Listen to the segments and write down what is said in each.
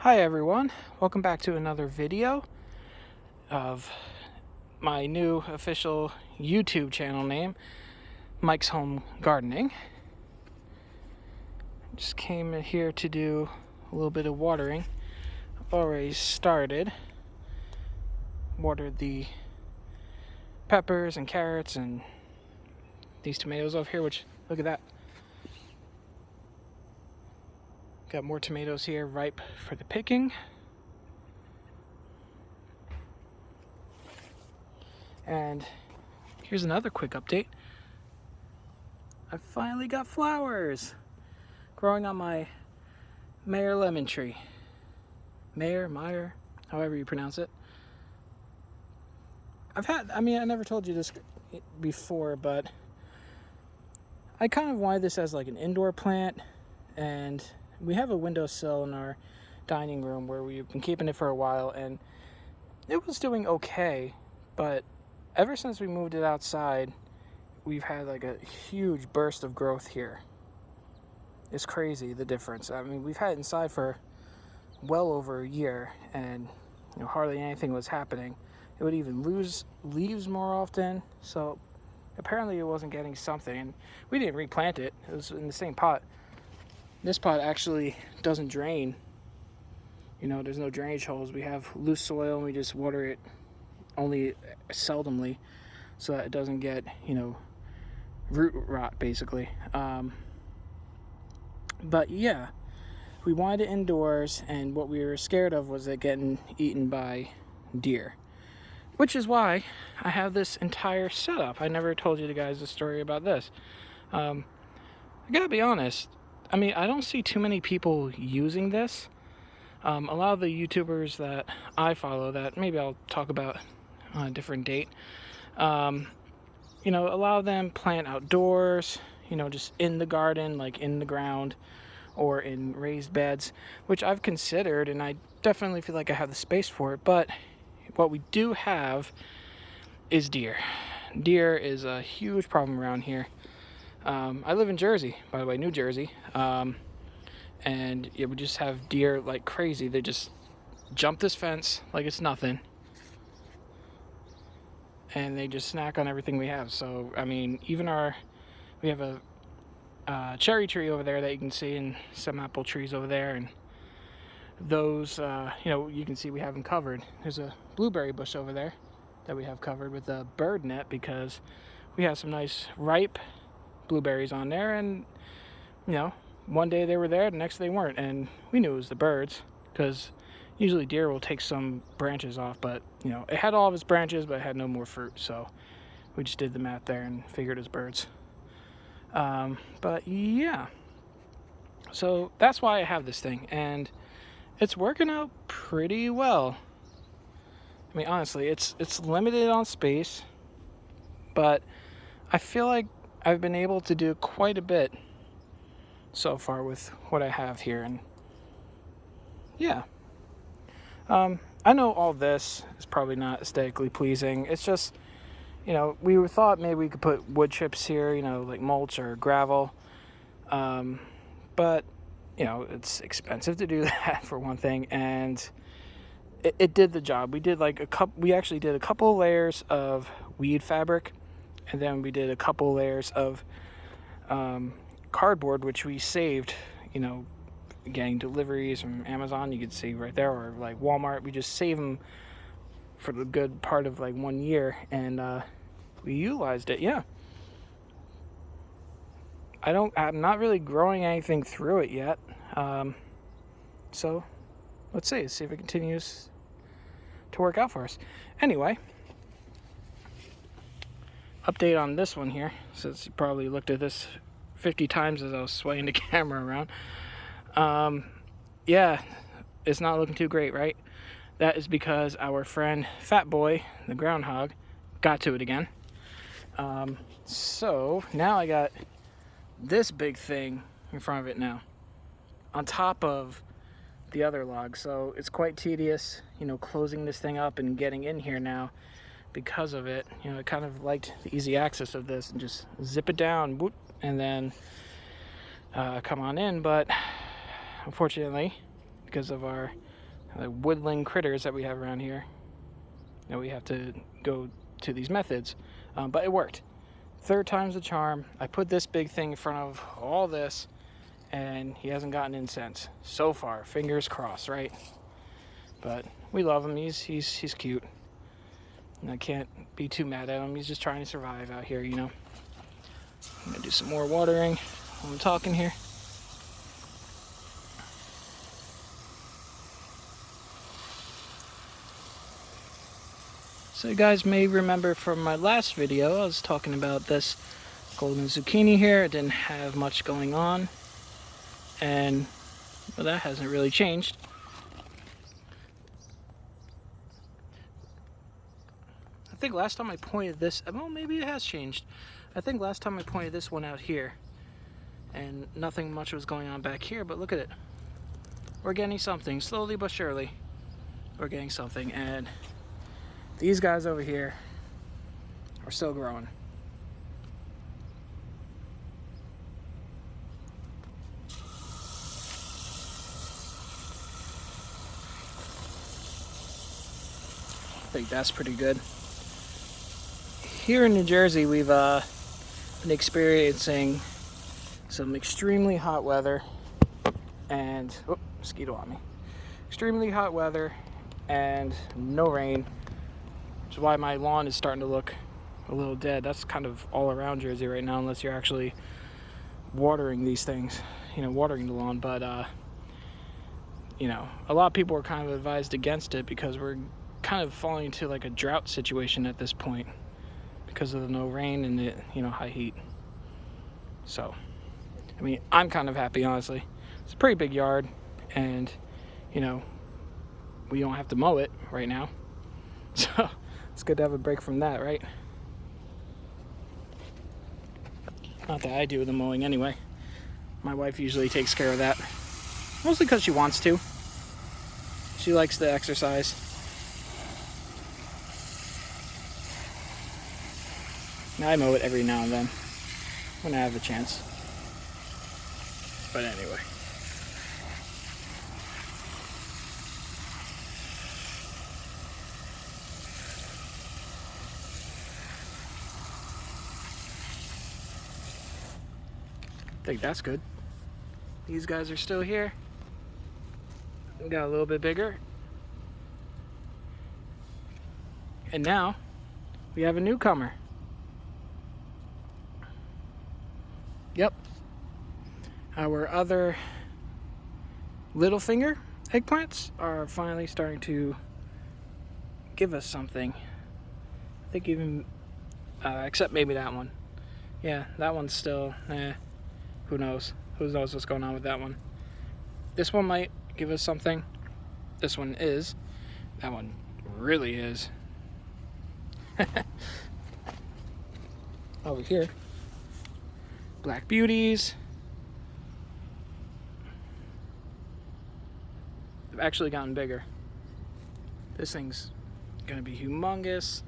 Hi everyone, welcome back to another video of my new official YouTube channel name, Mike's Home Gardening. Just came here to do a little bit of watering. I've already started. Watered the peppers and carrots and these tomatoes over here, which, look at that. Got more tomatoes here ripe for the picking. And here's another quick update. I finally got flowers growing on my Meyer lemon tree. Meyer, however you pronounce it. I never told you this before, but I kind of wanted this as like an indoor plant, and we have a windowsill in our dining room where we've been keeping it for a while, and it was doing okay, but ever since we moved it outside, we've had like a huge burst of growth here. It's crazy, the difference. I mean, we've had it inside for well over a year, and hardly anything was happening. It would even lose leaves more often, so apparently it wasn't getting something. And we didn't replant it. It was in the same pot. This pot actually doesn't drain. There's no drainage holes. We have loose soil and we just water it only seldomly so that it doesn't get, root rot basically. But yeah, we wanted it indoors, and what we were scared of was it getting eaten by deer, which is why I have this entire setup. I never told you guys the story about this. I gotta be honest, I don't see too many people using this. A lot of the YouTubers that I follow, that maybe I'll talk about on a different date, a lot of them plant outdoors, just in the garden, like in the ground or in raised beds, which I've considered, and I definitely feel like I have the space for it. But what we do have is deer. Deer is a huge problem around here. I live in Jersey, by the way, New Jersey, and yeah, we just have deer like crazy. They just jump this fence like it's nothing, and they just snack on everything we have. So we have a cherry tree over there that you can see, and some apple trees over there, and those you can see we have them covered. There's a blueberry bush over there that we have covered with a bird net, because we have some nice ripe blueberries on there, and one day they were there, the next they weren't, and we knew it was the birds, because usually deer will take some branches off, but it had all of its branches, but it had no more fruit, so we just did the math there and figured it was birds. But yeah, so that's why I have this thing, and it's working out pretty well. Honestly, it's limited on space, but I feel like I've been able to do quite a bit so far with what I have here. And yeah, I know all this is probably not aesthetically pleasing. It's just, we thought maybe we could put wood chips here, like mulch or gravel, but it's expensive to do that for one thing, and it did the job. We actually did a couple layers of weed fabric, and then we did a couple layers of cardboard, which we saved, getting deliveries from Amazon. You could see right there, or like Walmart. We just save them for the good part of like 1 year, and we utilized it. Yeah, I'm not really growing anything through it yet, so let's see if it continues to work out for us. Anyway, update on this one here, since you probably looked at this 50 times as I was swaying the camera around. Yeah, it's not looking too great, right? That is because our friend Fat Boy, the groundhog, got to it again. So now I got this big thing in front of it now, on top of the other log. So it's quite tedious, closing this thing up and getting in here now because of it. I kind of liked the easy access of this, and just zip it down, whoop, and then come on in. But unfortunately, because of our the woodland critters that we have around here. And we have to go to these methods, but it worked. Third time's the charm. I put this big thing in front of all this, and he hasn't gotten in since. So far, fingers crossed, right? But we love him. He's cute, and I can't be too mad at him. He's just trying to survive out here, you know. I'm gonna do some more watering while I'm talking here. So you guys may remember from my last video, I was talking about this golden zucchini here. It didn't have much going on, and well, that hasn't really changed. I think last time I pointed this, well, maybe it has changed. I think last time I pointed this one out here, and nothing much was going on back here, but look at it. We're getting something, slowly but surely. We're getting something, and these guys over here are still growing. I think that's pretty good. Here in New Jersey, we've been experiencing some extremely hot weather, and oh, mosquito on me. Extremely hot weather and no rain, which is why my lawn is starting to look a little dead. That's kind of all around Jersey right now, unless you're actually watering these things, you know, watering the lawn. But you know, a lot of people are kind of advised against it because we're kind of falling into like a drought situation at this point because of the no rain and the, you know, high heat. So I mean, I'm kind of happy, honestly. It's a pretty big yard, and you know, we don't have to mow it right now, so it's good to have a break from that, right? Not that I do the mowing anyway. My wife usually takes care of that, mostly because she wants to. She likes the exercise. Now I mow it every now and then when I have a chance. But anyway. I think that's good. These guys are still here. Got a little bit bigger. And now we have a newcomer. Yep. Our other little finger eggplants are finally starting to give us something. I think even, except maybe that one. Yeah, that one's still, who knows? Who knows what's going on with that one? This one might give us something. This one is. That one really is. Over here, black beauties. They've actually gotten bigger. This thing's gonna be humongous.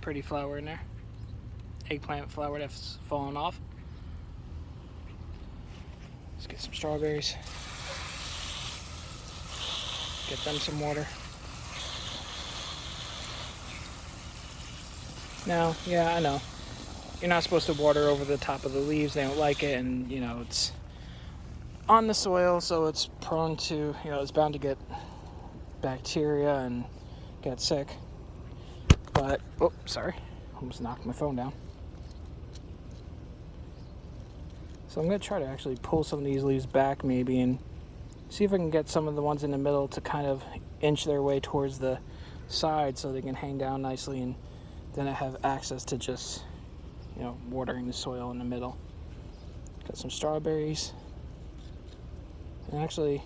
Pretty flower in there. Eggplant flower that's fallen off. Let's get some strawberries. Get them some water. Now, yeah, I know. You're not supposed to water over the top of the leaves. They don't like it, and you know, it's on the soil, so it's prone to, you know, it's bound to get bacteria and get sick. But, oh, sorry, almost knocked my phone down. So I'm going to try to actually pull some of these leaves back maybe and see if I can get some of the ones in the middle to kind of inch their way towards the side so they can hang down nicely, and then I have access to just, you know, watering the soil in the middle. Got some strawberries. And actually,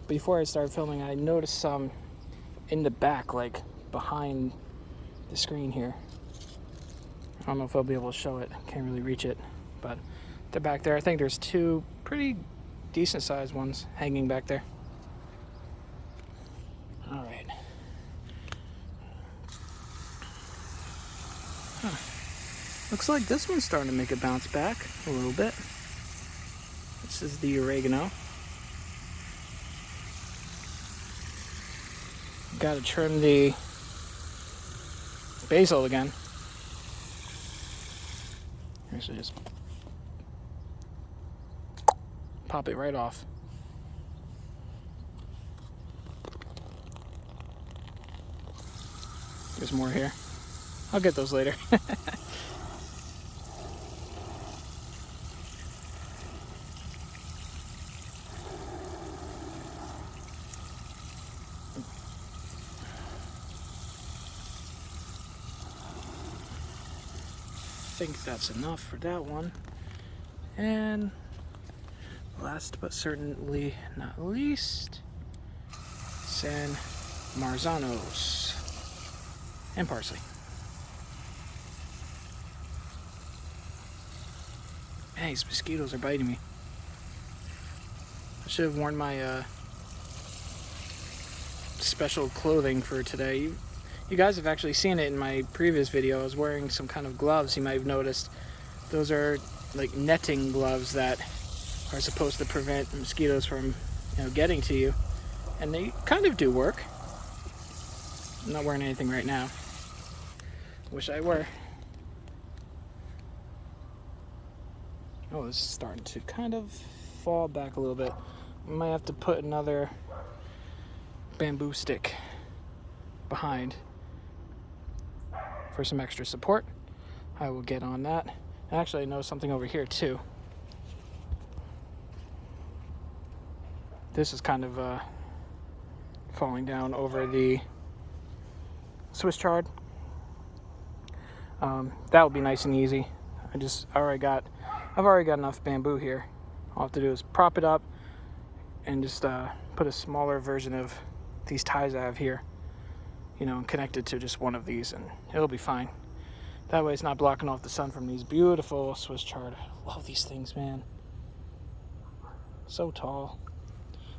before I started filming, I noticed some in the back, like behind the screen here. I don't know if I'll be able to show it. Can't really reach it, but they're back there. I think there's two pretty decent sized ones hanging back there. All right. Huh. Looks like this one's starting to make a bounce back a little bit. This is the oregano. Got to trim the basil again. Actually, just pop it right off. There's more here. I'll get those later. I think that's enough for that one. And last but certainly not least, San Marzanos and parsley. Man, these mosquitoes are biting me. I should have worn my special clothing for today. You guys have actually seen it in my previous video. I was wearing some kind of gloves, you might have noticed. Those are like netting gloves that are supposed to prevent mosquitoes from, getting to you. And they kind of do work. I'm not wearing anything right now. Wish I were. Oh, this is starting to kind of fall back a little bit. I might have to put another bamboo stick behind for some extra support. I will get on that. Actually, I know something over here too. This is kind of falling down over the Swiss chard. That would be nice and easy. I've already got enough bamboo here. All I have to do is prop it up and just put a smaller version of these ties I have here, and connect it to just one of these, and it'll be fine. That way it's not blocking off the sun from these beautiful Swiss chard. I love these things, man. So tall.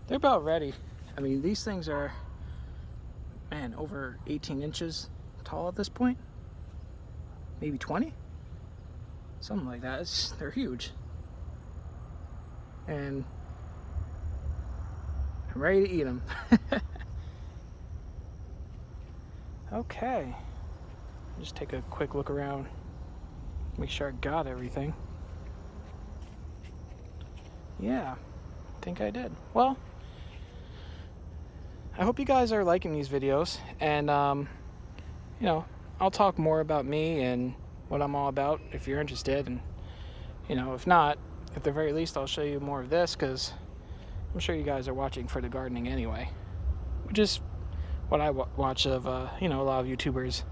They're about ready. I mean, these things are, man, over 18 inches tall at this point. Maybe 20? Something like that. They're huge. And I'm ready to eat them. Okay. Just take a quick look around. Make sure I got everything. Yeah, I think I did. Well, I hope you guys are liking these videos. And, I'll talk more about me and what I'm all about if you're interested. And, if not, at the very least, I'll show you more of this, because I'm sure you guys are watching for the gardening anyway, which is what I watch of, a lot of YouTubers,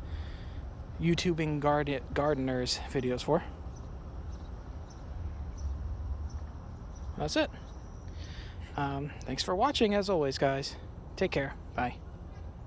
YouTubing gardeners videos for. That's it. Thanks for watching, as always, guys. Take care. Bye.